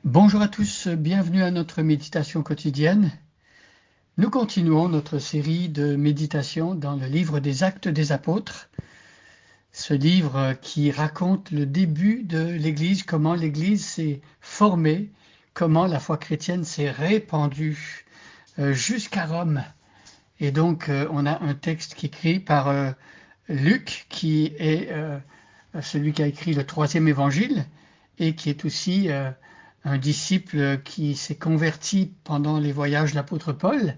Bonjour à tous, bienvenue à notre méditation quotidienne. Nous continuons notre série de méditation dans le livre des Actes des Apôtres, ce livre qui raconte le début de l'Église, comment l'Église s'est formée, comment la foi chrétienne s'est répandue jusqu'à Rome. Et donc on a un texte qui est écrit par Luc, qui est celui qui a écrit le troisième évangile et qui est aussi un disciple qui s'est converti pendant les voyages de l'apôtre Paul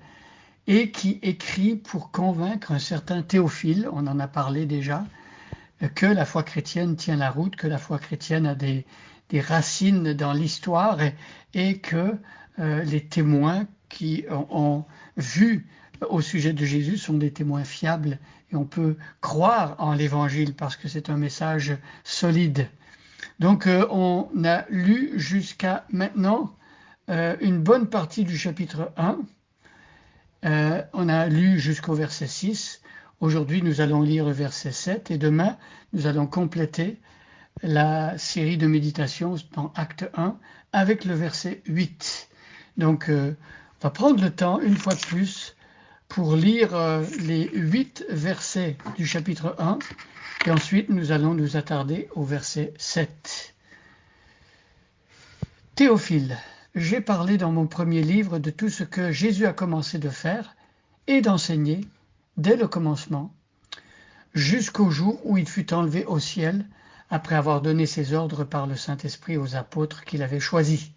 et qui écrit pour convaincre un certain Théophile, on en a parlé déjà, que la foi chrétienne tient la route, que la foi chrétienne a des racines dans l'histoire et que les témoins qui ont vu au sujet de Jésus sont des témoins fiables et on peut croire en l'évangile parce que c'est un message solide. Donc on a lu jusqu'à maintenant une bonne partie du chapitre 1. On a lu jusqu'au verset 6. Aujourd'hui, nous allons lire le verset 7 et demain, nous allons compléter la série de méditations dans Acte 1 avec le verset 8. Donc, on va prendre le temps, une fois de plus, pour lire les 8 versets du chapitre 1 et ensuite nous allons nous attarder au verset 7. Théophile, j'ai parlé dans mon premier livre de tout ce que Jésus a commencé de faire et d'enseigner dès le commencement, jusqu'au jour où il fut enlevé au ciel, après avoir donné ses ordres par le Saint-Esprit aux apôtres qu'il avait choisis.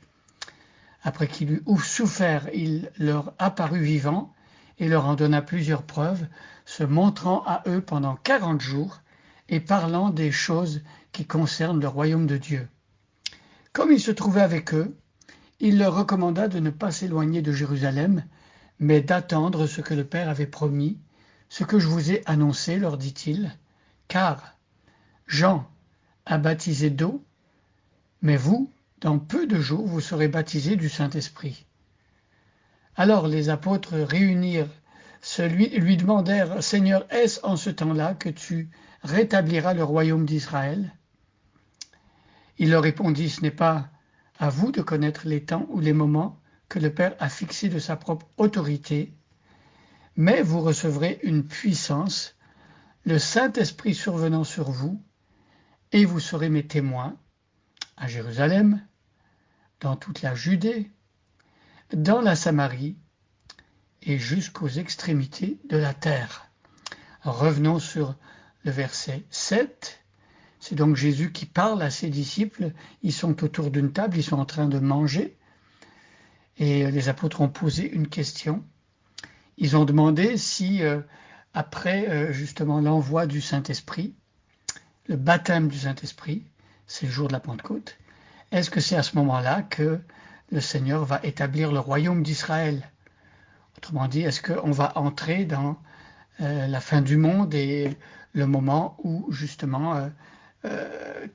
Après qu'il eut souffert, il leur apparut vivant et leur en donna plusieurs preuves, se montrant à eux pendant 40 jours et parlant des choses qui concernent le royaume de Dieu. Comme il se trouvait avec eux, il leur recommanda de ne pas s'éloigner de Jérusalem, mais d'attendre ce que le Père avait promis, ce que je vous ai annoncé, leur dit-il, car Jean a baptisé d'eau, mais vous, dans peu de jours, vous serez baptisés du Saint-Esprit. Alors les apôtres lui demandèrent, Seigneur, est-ce en ce temps-là que tu rétabliras le royaume d'Israël? Il leur répondit, ce n'est pas à vous de connaître les temps ou les moments que le Père a fixés de sa propre autorité, mais vous recevrez une puissance, le Saint-Esprit survenant sur vous, et vous serez mes témoins à Jérusalem, dans toute la Judée, dans la Samarie et jusqu'aux extrémités de la terre. Revenons sur le verset 7. C'est donc Jésus qui parle à ses disciples. Ils sont autour d'une table, ils sont en train de manger. Et les apôtres ont posé une question. Ils ont demandé si, après justement l'envoi du Saint-Esprit, le baptême du Saint-Esprit, c'est le jour de la Pentecôte, est-ce que c'est à ce moment-là que le Seigneur va établir le royaume d'Israël? Autrement dit, est-ce qu'on va entrer dans la fin du monde et le moment où justement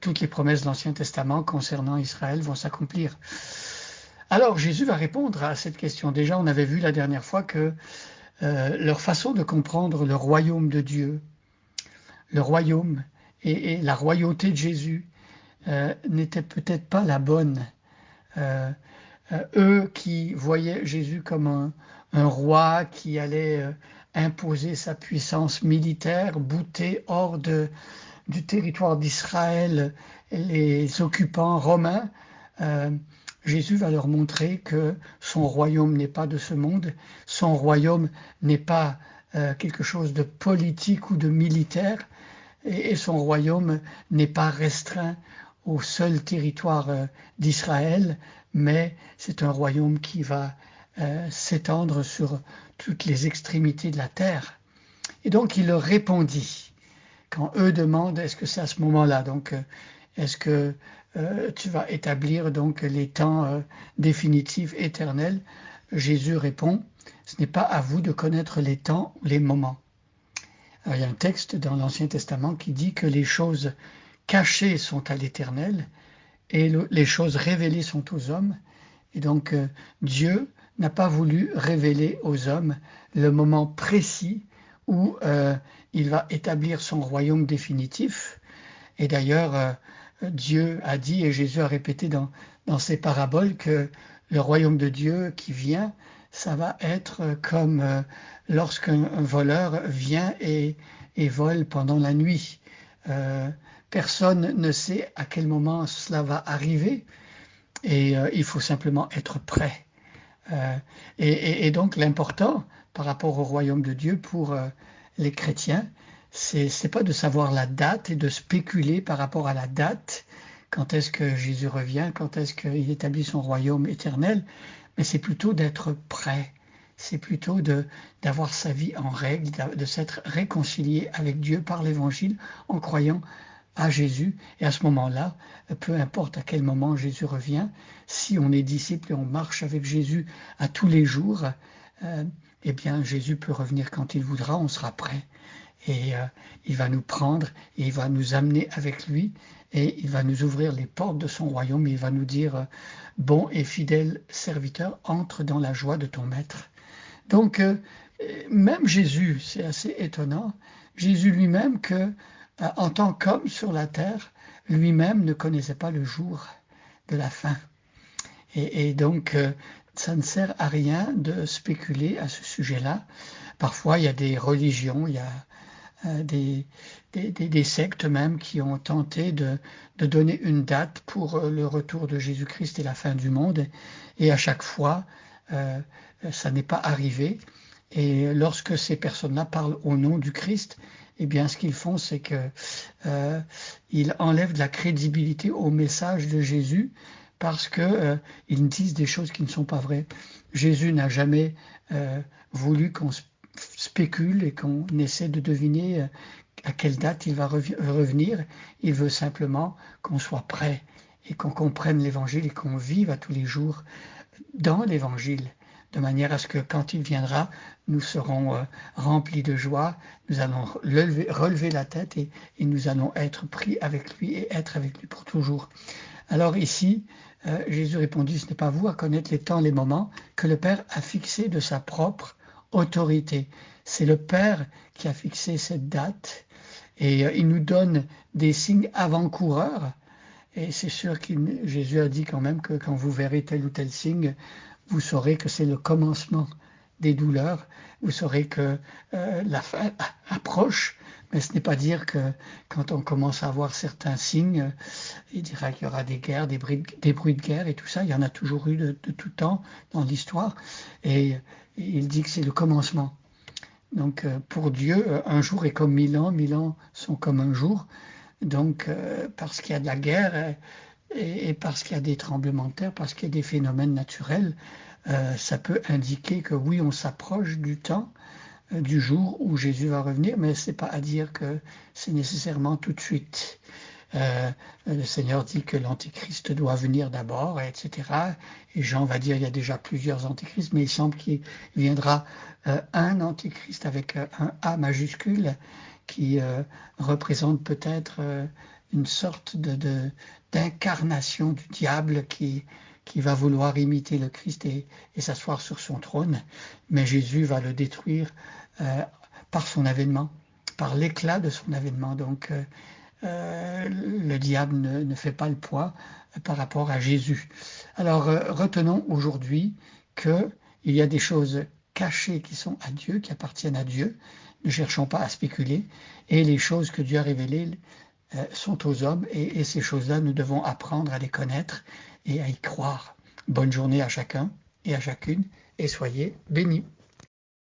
toutes les promesses de l'Ancien Testament concernant Israël vont s'accomplir? Alors Jésus va répondre à cette question. Déjà, on avait vu la dernière fois que leur façon de comprendre le royaume de Dieu, le royaume et la royauté de Jésus n'était peut-être pas la bonne. Eux qui voyaient Jésus comme un roi qui allait imposer sa puissance militaire, bouter hors du territoire d'Israël les occupants romains, Jésus va leur montrer que son royaume n'est pas de ce monde, son royaume n'est pas quelque chose de politique ou de militaire, et son royaume n'est pas restreint au seul territoire d'Israël, mais c'est un royaume qui va s'étendre sur toutes les extrémités de la terre. Et donc il leur répondit, quand eux demandent, est-ce que c'est à ce moment-là, donc est-ce que tu vas établir donc les temps définitifs, éternels? Jésus répond, ce n'est pas à vous de connaître les temps ou les moments. Alors, il y a un texte dans l'Ancien Testament qui dit que les choses cachées sont à l'Éternel et les choses révélées sont aux hommes. Et donc Dieu n'a pas voulu révéler aux hommes le moment précis où il va établir son royaume définitif. Et d'ailleurs, Dieu a dit, et Jésus a répété dans dans ces paraboles que le royaume de Dieu qui vient, ça va être comme lorsqu'un voleur vient et vole pendant la nuit. Personne ne sait à quel moment cela va arriver et il faut simplement être prêt. Et donc l'important par rapport au royaume de Dieu pour les chrétiens, c'est pas de savoir la date et de spéculer par rapport à la date, quand est-ce que Jésus revient, quand est-ce qu'il établit son royaume éternel, mais c'est plutôt d'être prêt. C'est plutôt d'avoir sa vie en règle, de s'être réconcilié avec Dieu par l'évangile en croyant à Jésus. Et à ce moment-là, peu importe à quel moment Jésus revient, si on est disciple et on marche avec Jésus à tous les jours, eh bien Jésus peut revenir quand il voudra, on sera prêt. Et il va nous prendre, et il va nous amener avec lui, et il va nous ouvrir les portes de son royaume, et il va nous dire, bon et fidèle serviteur, entre dans la joie de ton maître. Donc, même Jésus, c'est assez étonnant, Jésus lui-même, en tant qu'homme sur la terre, lui-même ne connaissait pas le jour de la fin. Et donc, ça ne sert à rien de spéculer à ce sujet-là. Parfois, il y a des religions, il y a des sectes même qui ont tenté de donner une date pour le retour de Jésus-Christ et la fin du monde. Et à chaque fois, ça n'est pas arrivé. Et lorsque ces personnes-là parlent au nom du Christ, eh bien, ce qu'ils font, c'est qu'ils enlèvent de la crédibilité au message de Jésus parce qu'ils disent des choses qui ne sont pas vraies. Jésus n'a jamais voulu qu'on spécule et qu'on essaie de deviner à quelle date il va revenir. Il veut simplement qu'on soit prêt et qu'on comprenne l'Évangile et qu'on vive à tous les jours dans l'Évangile, de manière à ce que quand il viendra, nous serons remplis de joie, nous allons relever la tête et nous allons être pris avec lui et être avec lui pour toujours. Alors ici, Jésus répondit, ce n'est pas vous à connaître les temps, les moments que le Père a fixés de sa propre autorité. C'est le Père qui a fixé cette date et il nous donne des signes avant-coureurs. Et c'est sûr que Jésus a dit quand même que quand vous verrez tel ou tel signe, vous saurez que c'est le commencement des douleurs. Vous saurez que la fin approche. Mais ce n'est pas dire que quand on commence à voir certains signes, il dira qu'il y aura des guerres, des bruits de guerre et tout ça. Il y en a toujours eu de tout temps dans l'histoire. Et il dit que c'est le commencement. Donc pour Dieu, un jour est comme 1000 ans sont comme un jour. Donc parce qu'il y a de la guerre et parce qu'il y a des tremblements de terre, parce qu'il y a des phénomènes naturels, ça peut indiquer que oui, on s'approche du temps, du jour où Jésus va revenir, mais ce n'est pas à dire que c'est nécessairement tout de suite. Le Seigneur dit que l'Antéchrist doit venir d'abord, etc. Et Jean va dire qu'il y a déjà plusieurs Antéchrists, mais il semble qu'il viendra un Antéchrist avec un A majuscule qui représente peut-être une sorte d'incarnation du diable qui va vouloir imiter le Christ et s'asseoir sur son trône. Mais Jésus va le détruire par son avènement, par l'éclat de son avènement. Donc, le diable ne fait pas le poids par rapport à Jésus. Alors retenons aujourd'hui qu'il y a des choses cachées qui sont à Dieu, qui appartiennent à Dieu. Ne cherchons pas à spéculer. Et les choses que Dieu a révélées sont aux hommes. Et ces choses-là, nous devons apprendre à les connaître et à y croire. Bonne journée à chacun et à chacune et soyez bénis.